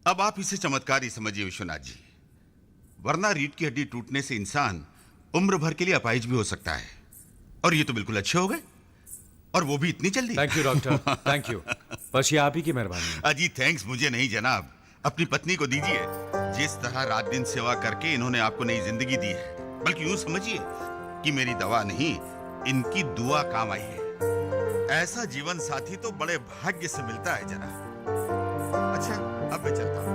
अब आप इसे चमत्कार ही समझिए विश्वनाथ जी, वरना रीढ़ की हड्डी टूटने से इंसान उम्र भर के लिए अपाहिज भी हो सकता है। और ये तो बिल्कुल अच्छे हो गए, और वो भी इतनी जल्दी। Thank you doctor, thank you. बस ये आप ही की मेहरबानी है। अजी थैंक्स मुझे नहीं जनाब, अपनी पत्नी को दीजिए। जिस तरह रात दिन सेवा करके इन्होंने आपको नई जिंदगी दी है, बल्कि यूं समझिए कि मेरी दवा नहीं, इनकी दुआ काम आई है। ऐसा जीवन साथी तो बड़े भाग्य से मिलता है जनाब। अच्छा अब मैं चलता हूँ।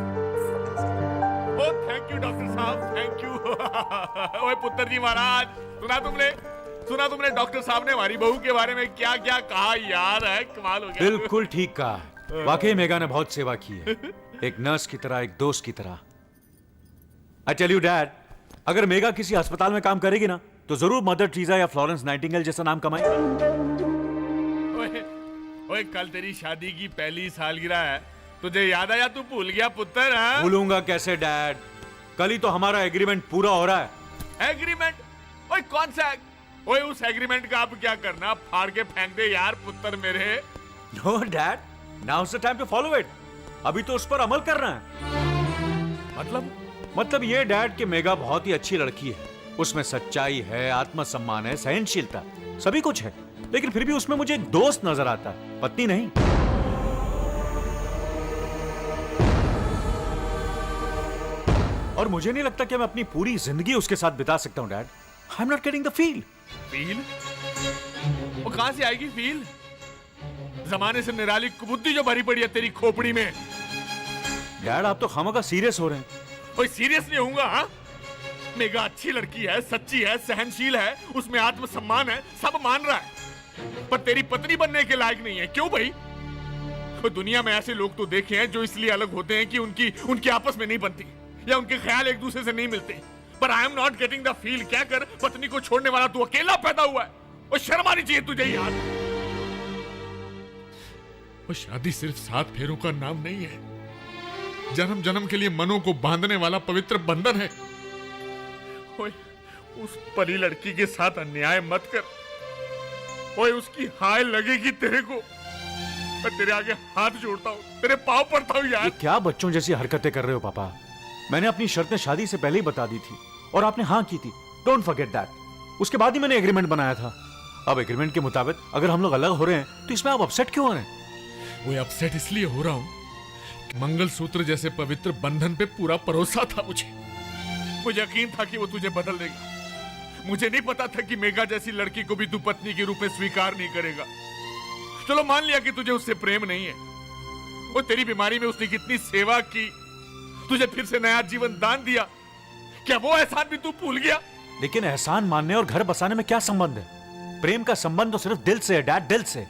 थैंक यू डॉक्टर साहब, थैंक यू। ओए पुत्र जी महाराज, सुना तुमने डॉक्टर साहब ने हमारी बहू के बारे में क्या क्या कहा यार, है कमाल हो गया। बिल्कुल ठीक कहा है। वाकई मेगा ने बहुत सेवा की है, एक नर्स की तरह, एक दोस्त की तरह। आई टेल यू डैड, अगर मेगा किसी अस्पताल में काम करेगी ना तो जरूर मदर टीरेसा या फ्लोरेंस नाइटिंगेल जैसा नाम कमाएगी। ओए कल तेरी शादी की पहली सालगिरह है, तुझे याद आया? तू भूल गया पुत्र? है भूलूंगा कैसे डैड, कल ही तो हमारा एग्रीमेंट पूरा हो रहा है। एग्रीमेंट? ओए कौन सा? ओए उस एग्रीमेंट का अब क्या करना, फाड़ के फेंक दे यार पुत्र मेरे। No dad, now is the time to follow it. अभी तो उस पर अमल करना है। मतलब ये डैड कि मेगा बहुत ही अच्छी लड़की है, उसमें सच्चाई है, आत्मसम्मान है, सहनशीलता, सभी कुछ है, लेकिन फिर भी उसमें मुझे एक दोस्त नजर आता है, पत्नी नहीं। और मुझे नहीं लगता कि मैं अपनी पूरी जिंदगी उसके साथ बिता सकता हूं dad. I am not getting the feel. Feel? वो कहां से आएगी फील? जमाने से निराली कुबुद्धि जो भरी पड़ी है तेरी खोपड़ी में। डैड आप तो खामखा सीरियस हो रहे हैं। कोई सीरियस नहीं होऊंगा? हाँ, मेगा अच्छी लड़की है, सच्ची है, सहनशील है, उसमें आत्मसम्मान है, सब मान रहा है, पर तेरी पत्नी बनने के लायक नहीं है। क्यों भाई? तो दुनिया में ऐसे लोग तो देखे हैं जो इसलिए अलग होते हैं कि उनकी आपस में नहीं बनती या उनके ख्याल एक दूसरे से नहीं मिलते, पर I am not getting the feel. क्या कर, पत्नी को छोड़ने वाला तू अकेला पैदा हुआ है, और शर्म आनी चाहिए तुझे यार। वो शादी सिर्फ 7 फेरों का नाम नहीं है, जन्म जन्म के लिए मनों को बांधने वाला पवित्र बंधन है। ओए उस परी लड़की के साथ अन्याय मत कर। ओए उसकी हाय लगेगी तेरे को। मैं तेरे आगे हाथ जोड़ता हूँ, तेरे पांव पड़ता हूँ यार। ये क्या बच्चों जैसी हरकतें कर रहे हो पापा? मैंने अपनी शर्तें शादी से पहले ही बता दी थी और आपने हाँ की थी। Don't forget that. उसके बाद ही मैंने एग्रीमेंट बनाया था। अब एग्रीमेंट के मुताबिक अगर हम लोग अलग हो रहे हैं तो इसमें आप अपसेट क्यों हो रहे हैं? वो अपसेट इसलिए हो रहा हूं कि मंगलसूत्र जैसे पवित्र बंधन पे पूरा भरोसा था मुझे यकीन था कि वो तुझे बदल देगा। मुझे नहीं पता था कि मेगा जैसी लड़की को भी तू पत्नी के रूप में स्वीकार नहीं करेगा। चलो मान लिया कि तुझे उससे प्रेम नहीं है, वो तेरी बीमारी में उसने कितनी सेवा की, तुझे फिर से नया जीवन दान दिया, क्या वो एहसान भी तू भूल गया? लेकिन एहसान मानने और घर बसाने में क्या संबंध है? प्रेम का संबंध तो सिर्फ दिल से है डैड, दिल से।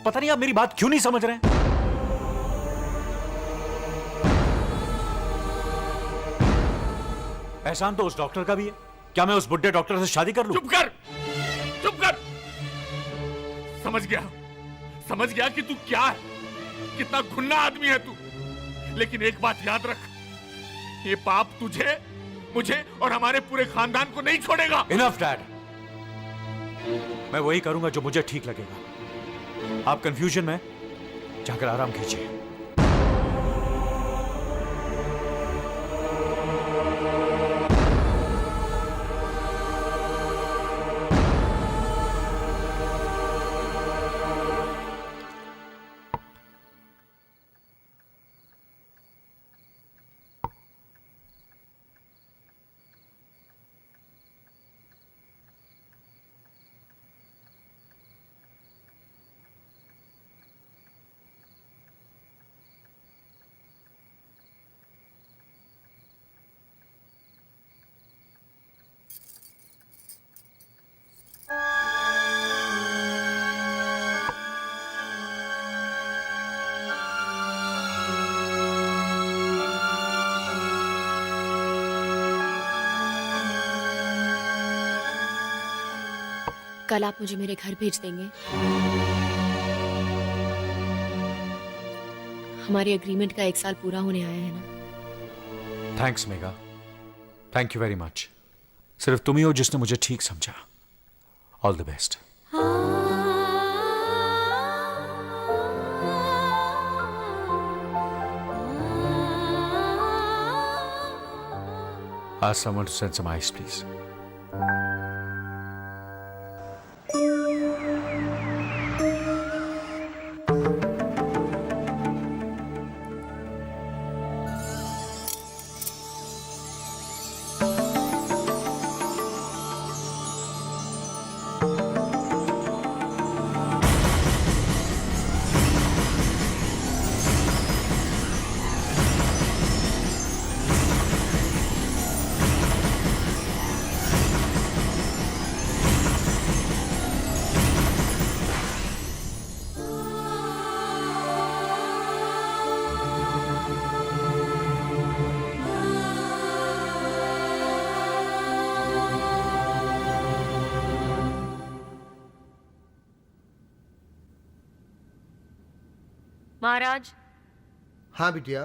पता नहीं आप मेरी बात क्यों नहीं समझ रहे हैं। एहसान तो उस डॉक्टर का भी है। क्या मैं उस बुड्ढे डॉक्टर से शादी कर लूं? चुप कर, चुप कर। समझ गया कि तू क्या है, कितना घुन्ना आदमी है तू। लेकिन एक बात याद रख, ये पाप तुझे, मुझे और हमारे पूरे खानदान को नहीं छोड़ेगा। इनफ डैड, मैं वही करूंगा जो मुझे ठीक लगेगा। आप कंफ्यूजन में जाकर आराम कीजिए। कल आप मुझे मेरे घर भेज देंगे? हमारे एग्रीमेंट का 1 साल पूरा होने आया है ना। Thanks mega, thank you very much. सिर्फ तुम ही हो जिसने मुझे ठीक समझा। All the best. Ask someone to send some ice, please. महाराज, हाँ बिटिया।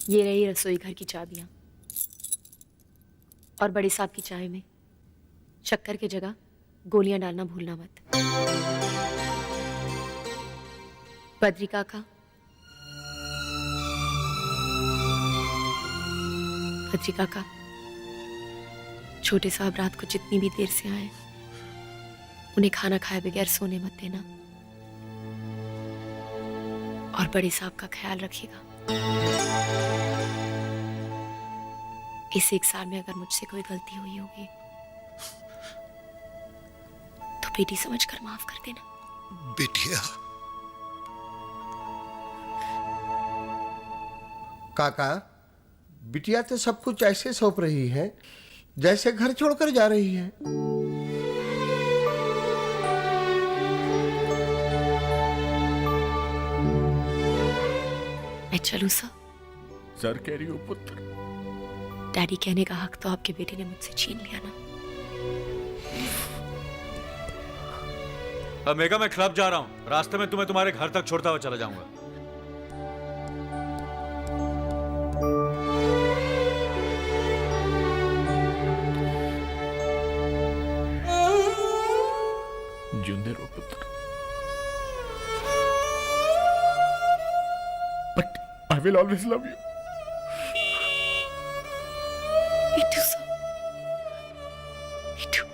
ये रही रसोई घर की चाबियां। और बड़े साहब की चाय में शक्कर की जगह गोलियां डालना भूलना मत। बद्री काका, बद्री काका, छोटे साहब रात को जितनी भी देर से आए उन्हें खाना खाए बगैर सोने मत देना। और बड़े साहब का ख्याल रखिएगा। इस 1 साल में अगर मुझसे कोई गलती हुई होगी तो बेटी समझकर माफ कर देना। बिटिया, काका, बिटिया तो सब कुछ ऐसे सौंप रही है जैसे घर छोड़कर जा रही है। मैं चलूं सर? सर कह रही हो पुत्र? डैडी कहने का हक तो आपके बेटे ने मुझसे छीन लिया ना। अब मेघा, मैं क्लब जा रहा हूं। रास्ते में तुम्हें तुम्हारे घर तक छोड़ता हुआ चला जाऊंगा। जिंदे रहो पुत्र। But I will always love you. Me too, sir. Me too.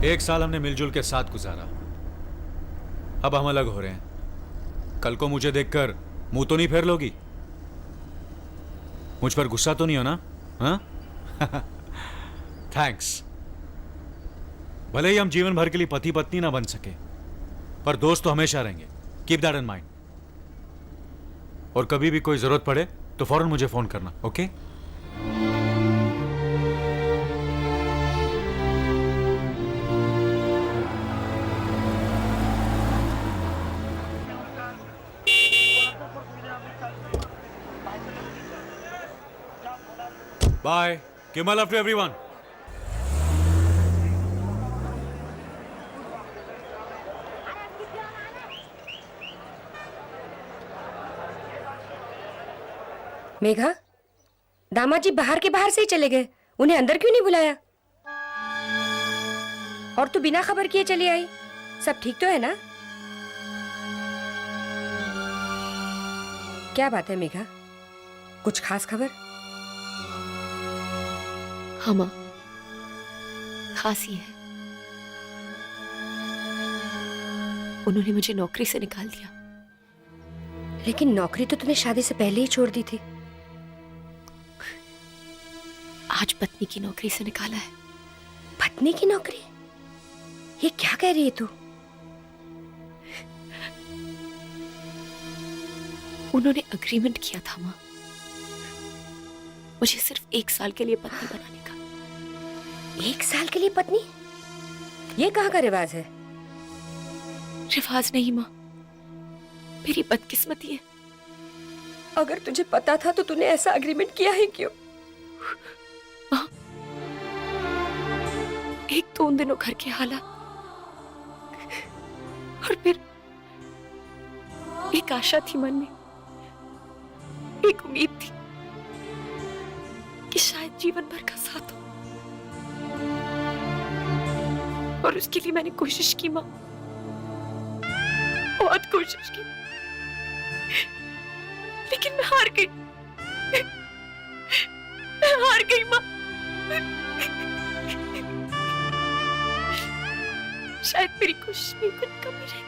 एक साल हमने मिलजुल के साथ गुजारा। अब हम अलग हो रहे हैं। कल को मुझे देखकर मुंह तो नहीं फेर लोगी? मुझ पर गुस्सा तो नहीं हो ना? हाँ? थैंक्स। भले ही हम जीवन भर के लिए पति पत्नी ना बन सके, पर दोस्त तो हमेशा रहेंगे। Keep that in mind. और कभी भी कोई जरूरत पड़े तो फौरन मुझे फोन करना, okay? Bye. Give my love to everyone. Megha, दामाद जी बाहर के बाहर से ही चले गए। उन्हें अंदर क्यों नहीं बुलाया? और तू बिना खबर किए चली आई। सब ठीक तो है ना? क्या बात है मेघा? कुछ खास खबर? हाँ माँ, खासी है। उन्होंने मुझे नौकरी से निकाल दिया। लेकिन नौकरी तो तूने शादी से पहले ही छोड़ दी थी। आज पत्नी की नौकरी से निकाला है। पत्नी की नौकरी? ये क्या कह रही है तू? उन्होंने अग्रीमेंट किया था माँ, मुझे सिर्फ 1 साल के लिए पत्नी बनाने का। 1 साल के लिए पत्नी? ये कहाँ का रिवाज है? रिवाज नहीं माँ, मेरी बदकिस्मती है। अगर तुझे पता था तो तूने ऐसा अग्रीमेंट किया है क्यों? माँ, एक तो उन दिनों घर के हालात, और फिर एक आशा थी मन में, एक उम्मीद थी कि शायद जीवन भर का साथ हो। और उसके लिए मैंने कोशिश की माँ, बहुत कोशिश की, लेकिन मैं हार गई। मैं हार गई माँ। शायद मेरी कोशिश में कुछ कमी रह गई।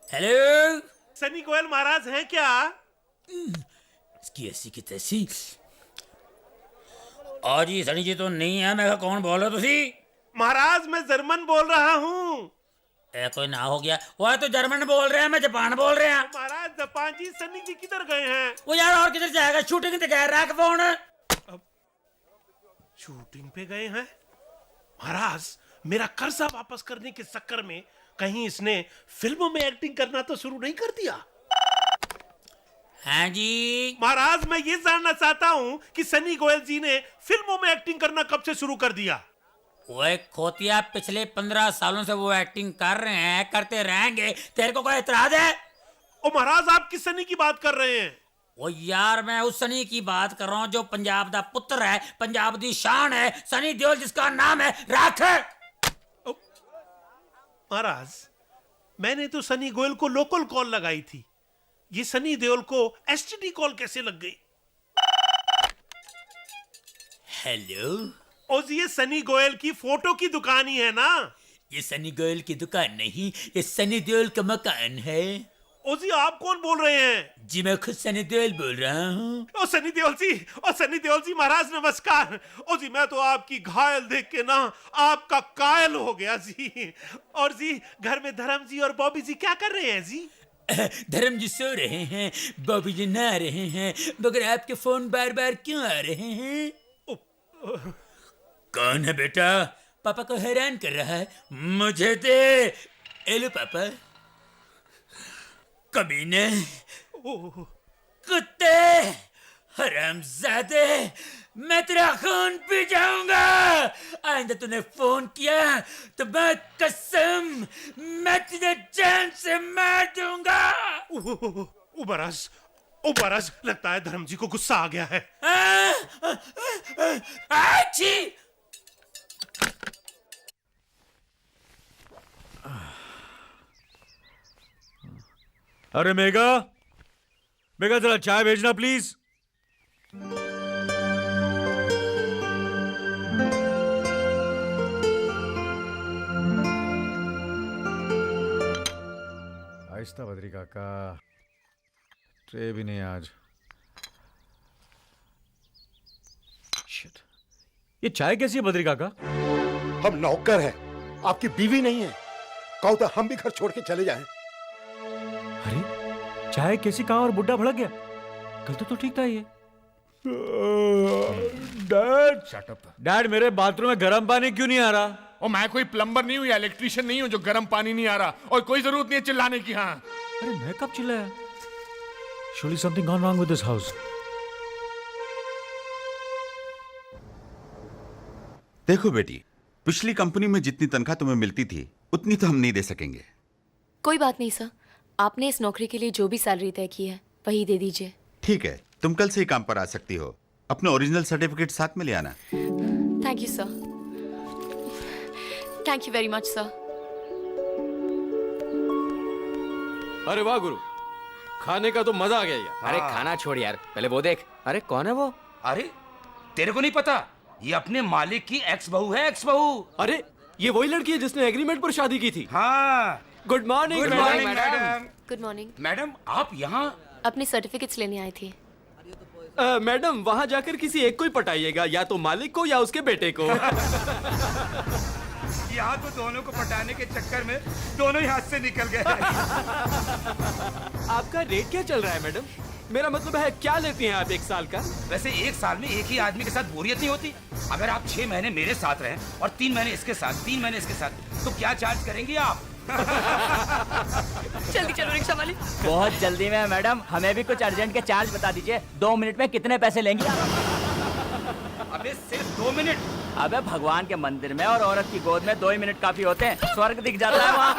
हेलो, सनी गोयल महाराज हैं क्या? इसकी ऐसी की तैसी। और जी सनी जी तो नहीं है। मैं कौन बोल रहे हो तुसी? महाराज मैं जर्मन बोल रहा हूँ। कोई ना हो गया। वो तो जर्मन बोल रहे हैं, मैं जापान बोल रहे हैं। महाराज जापान जी सनी जी किधर गए हैं? वो यार और किधर जाएगा, शूटिंग तो कह रहा है फोन। शूटिंग पे गए हैं? महाराज मेरा कर्जा वापस करने के चक्कर में कहीं इसने फिल्मों में एक्टिंग करना तो शुरू नहीं कर दिया? हाँ जी महाराज मैं ये जानना चाहता हूँ कि सनी गोयल जी ने फिल्मों में एक्टिंग करना कब से शुरू कर दिया? वो एक खोतिया, पिछले 15 सालों से वो एक्टिंग कर रहे हैं, करते रहेंगे। तेरे को कोई एतराज है? ओ महाराज आप किस सनी की बात कर रहे हैं? वो यार मैं उस सनी की बात कर रहा हूँ जो पंजाब दा पुत्र है, पंजाब दी शान है, सनी देओल, जिसका नाम है राख। महाराज मैंने तो सनी गोयल को लोकल कॉल लगाई थी, ये सनी देओल को एसटीडी कॉल कैसे लग गई? हेलो, और ये सनी गोयल की फोटो की दुकान ही है ना? ये सनी गोयल की दुकान नहीं, ये सनी देओल का मकान है। ओ जी आप कौन बोल रहे हैं? जी मैं खुद सनी देओल बोल रहा हूँ। ओ सनी देओल जी, ओ सनी देओल जी महाराज नमस्कार। ओ जी मैं तो आपकी घायल देख के ना आपका कायल हो गया जी। और जी घर में धर्म जी और बॉबी जी क्या कर रहे हैं जी? धर्म जी सो रहे हैं, बॉबी जी नहा रहे हैं, मगर आपके फोन बार बार क्यों आ रहे हैं? कौन है बेटा? पापा को हैरान कर रहा है। मुझे दे। एलो पापा। कमीने, कुत्ते, हरामजादे, मैं तेरा खून पी जाऊंगा। आइंदा तूने फोन किया तो मैं कसम मैं तुझे जान से मार दूंगा। महाराज लगता है धर्म जी को गुस्सा आ गया है। आची! अरे मेघा, मेघा जरा चाय भेजना प्लीज। आहिस्ता बद्री काका, ट्रे भी नहीं आज। शिट, ये चाय कैसी है बद्री काका? हम नौकर हैं, आपकी बीवी नहीं है। कहो तो हम भी घर छोड़ के चले जाएं। अरे चाय कैसी, कहा और बुड्ढा भड़क गया? कल तो ठीक था ये। Dad, shut up. डैड मेरे बाथरूम में गर्म पानी क्यों नहीं आ रहा? और मैं कोई प्लम्बर नहीं हूँ या इलेक्ट्रिशियन नहीं हूँ जो गर्म पानी नहीं आ रहा, और कोई जरूरत नहीं है चिल्लाने की। हाँ अरे मैं कब चिल्लाया? Surely something gone wrong with this house. देखो बेटी, पिछली कंपनी में जितनी तनख्वाह तुम्हें मिलती थी उतनी तो हम नहीं दे सकेंगे। कोई बात नहीं सर, आपने इस नौकरी के लिए जो भी सैलरी तय की है वही दे दीजिए। ठीक है, तुम कल से ही काम पर आ सकती हो। अपने ओरिजिनल सर्टिफिकेट साथ में ले आना। Thank you sir, thank you very much sir. अरे वाह गुरु, खाने का तो मजा आ गया यार। अरे खाना छोड़ यार, पहले वो देख। अरे कौन है वो? अरे तेरे को नहीं पता, ये अपने मालिक की एक्स बहू है, एक्स बहू। अरे ये वही लड़की है जिसने एग्रीमेंट पर शादी की थी। हाँ, good morning madam. Good morning. Madam आप यहाँ? अपनी सर्टिफिकेट्स लेने आई थी। मैडम वहाँ जाकर किसी एक को ही पटाइएगा, या तो मालिक को या उसके बेटे को। यहाँ तो दोनों को पटाने के चक्कर में दोनों ही हाथ से निकल गए। आपका रेट क्या चल रहा है मैडम? मेरा मतलब है क्या लेती हैं आप 1 साल का? वैसे 1 साल में एक ही आदमी के साथ बोरियत नहीं होती। अगर आप 6 महीने मेरे साथ रहें और 3 महीने इसके साथ, 3 महीने इसके साथ, तो क्या चार्ज करेंगी आप? जल्दी चलो रिक्शा वाले। बहुत जल्दी में मैडम, हमें भी कुछ अर्जेंट के चार्ज बता दीजिए। 2 मिनट में कितने पैसे लेंगी आप? अबे सिर्फ 2 मिनट? अबे भगवान के मंदिर में और औरत की गोद में 2 ही मिनट काफी होते हैं। स्वर्ग दिख जाता है वहाँ।